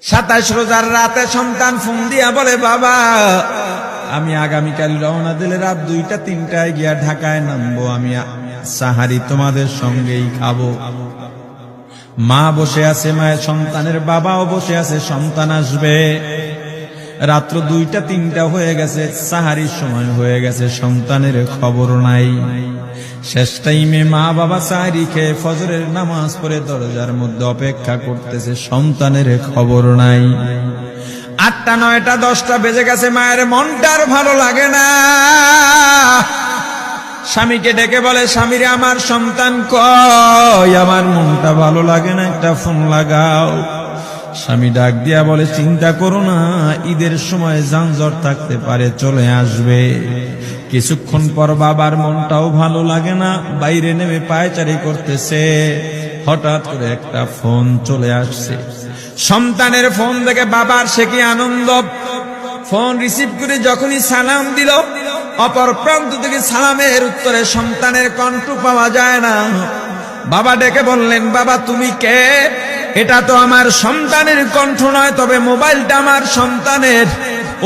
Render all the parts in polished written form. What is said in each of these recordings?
27 রোজার রাতে সন্তান ফোন দিয়া বলে, বাবা আমি আগামীকাল রওনা দিলে রাত 2টা-3টায় গিয়া ঢাকায় নামবো, আমি সাহারি তোমাদের সঙ্গেই খাবো। মা বসে আছে, মায়ের সন্তানের বাবাও বসে আছে, সন্তান আসবে। রাত্র 2টা-3টা হয়ে গেছে, সাহারির সময় হয়ে গেছে, সন্তানের খবর নাই। শেষ টাইমে মা বাবা সাহারি খেয়ে ফজরের নামাজ পড়ে দরজার মধ্যে অপেক্ষা করতেছে, সন্তানের খবর নাই। 8টা, 9টা, 10টা বেজে গেছে, মায়ের মনটার ভালো লাগে না। স্বামীকে ডেকে বলে, স্বামীরে আমার সন্তান কই, আমার মনটা ভালো লাগে না, একটা ফোন লাগাও। স্বামী ডাক দিয়া বলে, চিন্তা করো না, ঈদের সময় যানজট থাকতে পারে, চলে আসবে। কিছুক্ষণ পর বাবার মনটাও ভালো লাগে না, বাইরে নেমে পায়চারি করতেছে। হঠাৎ করে একটা ফোন চলে আসছে। সন্তানের ফোন দেখে বাবার সে কি আনন্দ। ফোন রিসিভ করে যখনই সালাম দিল, অপর প্রান্ত থেকে সালামের উত্তরে সন্তানের কণ্ঠ পাওয়া যায় না। বাবা ডেকে বললেন, বাবা তুমি কে? এটা তো আমার সন্তানের কণ্ঠ নয়, তবে মোবাইলটা আমার সন্তানের।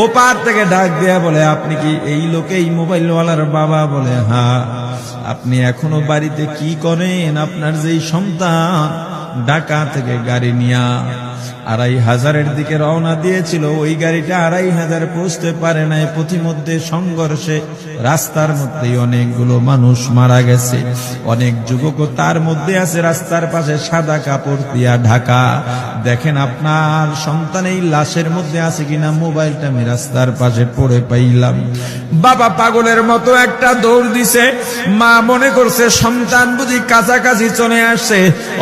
ওপার থেকে ডাক দেয়া বলে, আপনি কি এই লোকে, এই মোবাইলওয়ালার বাবা? বলে, হ্যাঁ। আপনি এখনো বাড়িতে কি করেন? আপনার যেই সন্তান ঢাকা থেকে গাড়ি নিয়া 2500-এর দিকে রওনা দিয়েছিল, ওই গাড়িটা 2500 পৌঁছতে পারে নাই। পথিমধ্যে সংঘর্ষে রাস্তার মধ্যেই অনেকগুলো মানুষ মারা গেছে, অনেক যুবকও তার মধ্যে আছে। রাস্তার পাশে সাদা কাপড় দিয়া ঢাকা। দেখেন আপনার সন্তান এই লাশের মধ্যে আছে কিনা। মোবাইলটা আমি রাস্তার পাশে পড়ে পাইলাম। বাবা পাগলের মতো একটা দৌড় দিছে। মা মনে করছে সন্তান বুঝি কাছাকাছি চলে আসছে।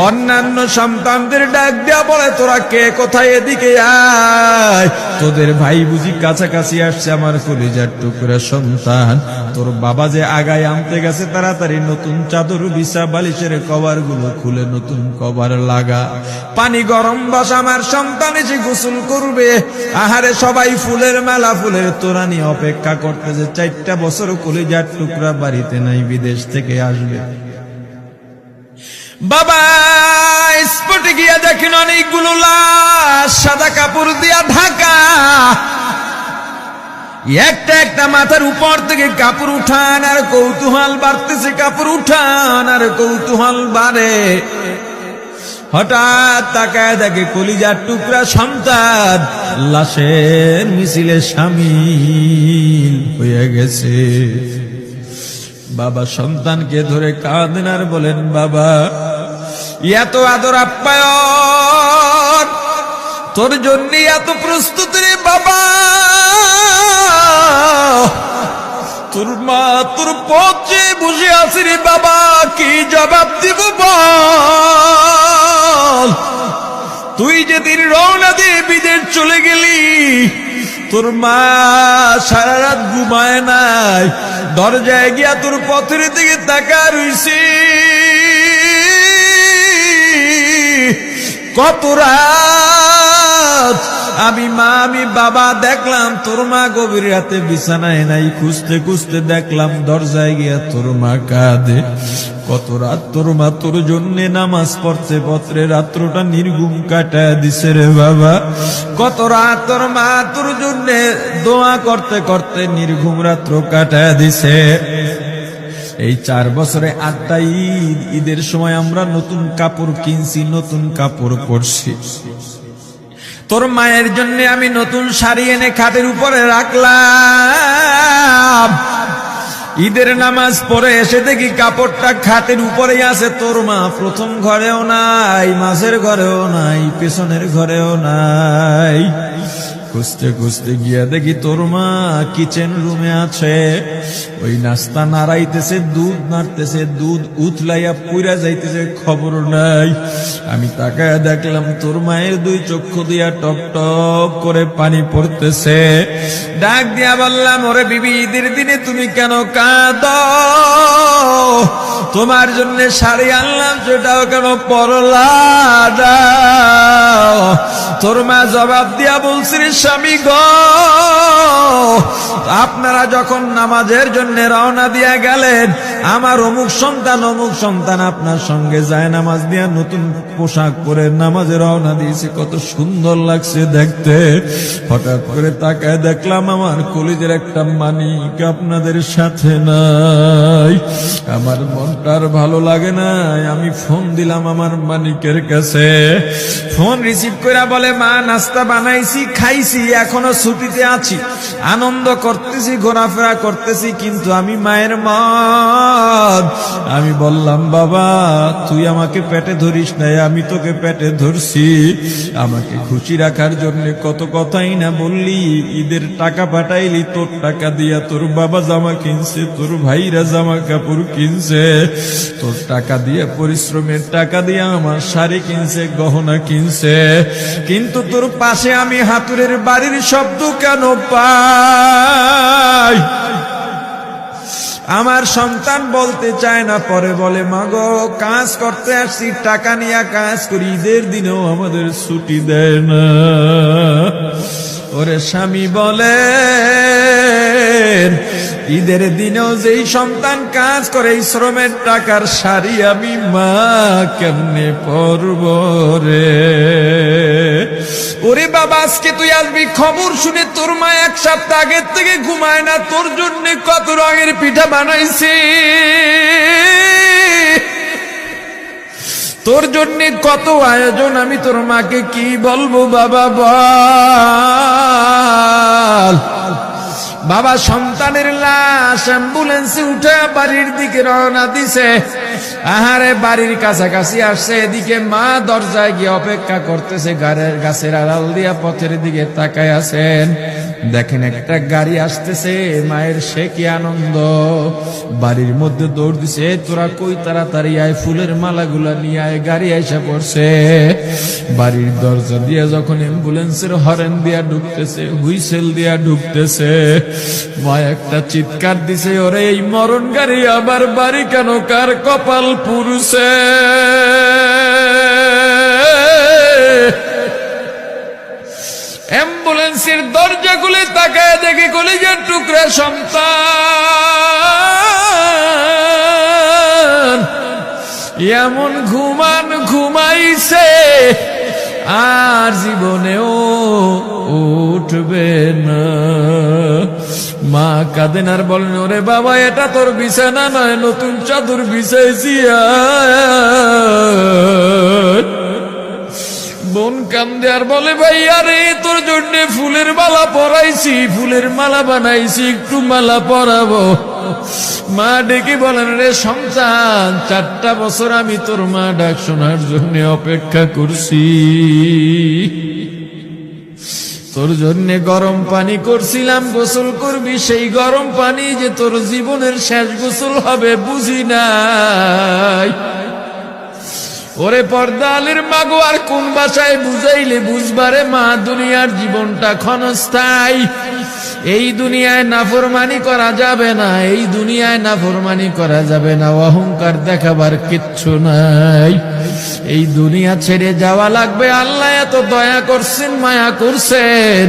অন্যান্য সন্তানদের ডাক দেয়া বলে, তোরা কে, কোথায়, এদিকে আয়, তোদের ভাই বুঝি কাছাকাছি আসছে। আমার কলিজার টুকরা সন্তান, তোর বাবা যে আগায় আনতে গেছে, তাড়াতাড়ি নতুন চাদর বিছা, বালিশের কভার গুলো খুলে নতুন কভার লাগা, পানি গরম বস, আমার সন্তান এসে গোসল করবে। আহারে সবাই ফুলের মেলা, ফুলের তোড়া নিয়ে অপেক্ষা করতেছে। 4টা বছর কলিজার টুকরা বাড়িতে নাই, বিদেশ থেকে আসবে। বাবা স্পটে গিয়া দেখেন অনেকগুলো লাশ সাদা কাপড় দিয়া ঢাকা। একটা একটা মাথার উপর থেকে কাপড় উঠান আর কৌতূহল বাড়তেছে, কাপড় উঠান আর কৌতূহল বাড়ে। হঠাৎ তাকায় দেখে কলিজার টুকরা সন্তান লাশের মিছিলে শামিল হয়ে গেছে। বাবা সন্তানকে ধরে কাঁদেন আর বলেন, বাবা এত আদর আপ্যায়ন তোর জন্য, এত প্রস্তুতি রে বাবা। তোর মা তোর পথে বসে আছে রে বাবা, কি জবাব দিব বল? তুই যেদিন রওনা দিয়ে বিদেশ চলে গেলি, তোর মা সারা রাত ঘুমায় নাই, দরজায় গিয়া তোর পথের দিকে তাকা রইছি। কত রাত আমি মা, আমি বাবা দেখলাম তোর মা গভীর রাতে বিছানায় নাই। খুঁজতে খুঁজতে দেখলাম দরজায় গিয়া তোর মা কাঁদে। কত রাত তোর মা তোর জন্য নামাজ পড়তে পড়তে রাত্রটা নির্ঘুম কাটায় দিছে রে বাবা। কত রাত তোর মা তোর জন্য দোয়া করতে করতে নির্ঘুম রাত্র কাটায় দিছে। এই 4 বছরে 8টা ঈদ, ঈদের সময় আমরা নতুন কাপড় কিনছি, নতুন কাপড় পরছি। তোর মায়ের জন্য আমি নতুন শাড়ি এনে খাটের উপরে রাখলাম। ঈদের নামাজ পড়ে এসে দেখি কাপড়টা খাটের উপরেই আছে। তোর মা প্রথম ঘরেও নাই, মাঝের ঘরেও নাই, পেছনের ঘরেও নাই। খুঁজতে খুঁজতে গিয়া দেখি তোর মা কিচেন রুমে আছে। ওই নাস্তা নাড়াইতেছে, দুধ নাড়তেছে, দুধ উতলাইয়া পুইরা যাইতেছে, খবর নাই। আমি তাকায় দেখলাম তোর মায়ের 2 চক্ষু দিয়া টপ টপ করে পানি পড়তেছে। ডাক দিয়া বললাম, ওরে বিবি ঈদের দিনে তুমি কেন কাঁদো? তোমার জন্য শাড়ি আনলাম, সেটাও কেন পরলা না? তোর মা জবাব দিয়া বলছি, স্বামী গো, আপনারা যখন নামাজের জন্য রওনা দিয়া গেলেন, আমার অমুক সন্তান আপনার সঙ্গে যায় নামাজ দিয়া নতুন পোশাক পরে নামাজে রওনা দিয়েছে, কত সুন্দর লাগছে দেখতে। হঠাৎ করে তাকায় দেখলাম আমার কলিজের একটা মানিক আপনাদের সাথে নাই। আমার মনটার ভালো লাগে নাই। আমি ফোন দিলাম আমার মানিকের কাছে। ফোন রিসিভ করে বলে, মা নাস্তা বানাইছি, খাইছি, এখনো ছুটিতে আছি, আনন্দ করতেছি, ঘোরাফেরা করতেছি, কিন্তু আমি মায়ের মন। আমি বললাম, বাবা তুই আমাকে পেটে ধরিস নাই, আমি তোকে পেটে ধরছি। আমাকে খুশি রাখার জন্য কত কথাই না বললি। ঈদের টাকা পাঠাইলি, তোর টাকা দিয়া তোর বাবা জামা কিনছে, তোর ভাইরা জামা কাপড় কিনছে, তোর টাকা দিয়ে, পরিশ্রমের টাকা দিয়ে আমার শাড়ি কিনছে, গহনা কিনছে, কিন্তু তোর পাশে আমি হাতুড়ের বাড়ির শব্দ কেন পাই? আমার সন্তান বলতে চায় না, পরে বলে, মাগো কাজ করতে আসছি, টাকা নিয়ে কাজ করি, ঈদের দিনেও আমাদের ছুটি দেয় না। ওরে স্বামী বলে, ঈদের দিনেও যেই সন্তান কাজ করে, এই শ্রমের টাকার শাড়ি আমি মা কেমনে পরব রে? ওরে বাবা, আজকে তুই আসবি, খবর শুনে তোর মা এক সপ্তাহ আগের থেকে ঘুমায় না, তোর জন্য কত রঙের পিঠা বানাইছি, তোর জন্য কত আয়োজন, আমি তোর মাকে কি বলবো বাবা বল। বাবা সন্তানের লাশ অ্যাম্বুলেন্সে উঠে বাড়ির দিকে রওনা দিছে। আহারে বাড়ির কাছাকাছি আসছে, এদিকে মা দরজায় গিয়ে অপেক্ষা করতেছে, গাছের আড়াল দিয়া পথের দিকে তাকায় আছেন। দেখেন একটা গাড়ি আসতেছে, মায়ের সে কি আনন্দ, বাড়ির মধ্যে দৌড় দিছে, তোরা কই তাড়াতাড়ি আয়, ফুলের মালাগুলা নিয়ে আয়, গাড়ি এসে পড়ছে। বাড়ির দরজা দিয়ে যখন অ্যাম্বুলেন্সের হরেন দিয়া ঢুকতেছে, হুইসেল দিয়া ঢুকতেছে, মা একটা চিৎকার দিছে, ওরে এই মরণ গাড়ি আবার বাড়ি কেন, কার কপাল পুরুষে? অ্যাম্বুলেন্সের দরজা খুলে তাকায় দেখে কলিজার টুকরা সন্তান এমন ঘুমাইছে, আর জীবনেও উঠবে না। মা কাঁদেন আর বলেন, ওরে বাবা এটা তোর বিছানা নয়, নতুন চাদর বিছাইছি। বোন কান্দে আর বলে, ভাই আরে তোর জন্য ফুলের মালা পরাইছি, ফুলের মালা বানাইছি, একটু মালা পরাবো। মা ডেকে বলেন, রে সন্তান, 4টা বছর আমি তোর মা ডাক শোনার জন্য অপেক্ষা করছি, তোর জন্য গরম পানি করছিলাম, গোসল করবি, সেই গরম পানি যে তোর জীবনের শেষ গোসল হবে বুঝি নাই। ওরে পর্দালের মাগো, আর কোন ভাষায় বুঝাইলে বুঝবারে মা, দুনিয়ার জীবনটা ক্ষণস্থায়ী। এই দুনিয়ায় নাফরমানি করা যাবে না, এই দুনিয়ায় নাফরমানি করা যাবে না, অহংকার দেখাবার কিচ্ছু নাই। এই দুনিয়া ছেড়ে যাওয়া লাগবে। আল্লাহ এত দয়া করছেন, মায়া করছেন,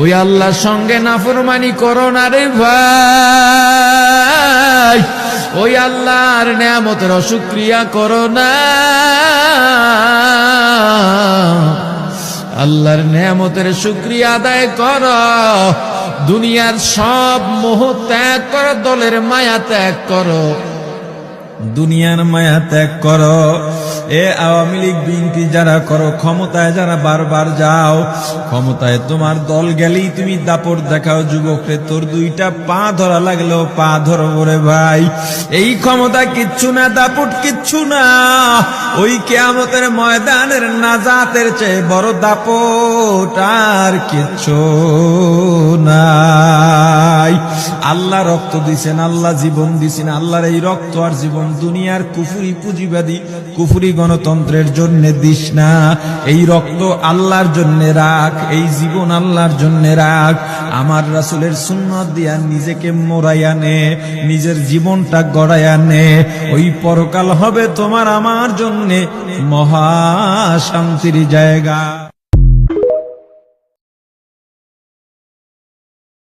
ওই আল্লাহর সঙ্গে নাফরমানি করো না রে ভাই, ওই আল্লাহর নেয়ামতের অশুকরিয়া করো না। আল্লাহর নেয়ামতের শুকরিয়া আদায় করো, দুনিয়ার সব মোহ ত্যাগ করো, দলের মায়া ত্যাগ করো, দুনিয়ার মায়া ত্যাগ করো। এ আওয়ামী লীগ বিএনপি যারা করো, ক্ষমতায় যারা বারবার যাও, ক্ষমতায় তোমার দল গেলেই তুমি দাপট দেখাও। যুবকরে তোর 2টা পা ধরা লাগলেও পা ধরবো রে ভাই। এই ক্ষমতা কিচ্ছু না, দাপট কিচ্ছু না, ওই কিয়ামতের ময়দানের নাজাতের চেয়ে বড় দাপট আর কিচ্ছু নাই। আল্লাহ রক্ত দিছেন, আল্লাহ জীবন দিছেন, আল্লাহর এই রক্ত আর জীবন দুনিয়ার কুফরি পুঁজিবাদী, কুফরি গণতন্ত্রের জন্য দিস না, এই রক্ত আল্লাহর জন্য রাখ, এই জীবন আল্লাহর জন্য রাখ। আমার রাসূলের সুন্নাত দিয়া নিজেকে মোড়াইয়া নে, নিজের জীবনটা গড়াইয়া নে। ওই পরকাল হবে তোমার আমার জন্য মহা শান্তির জায়গা।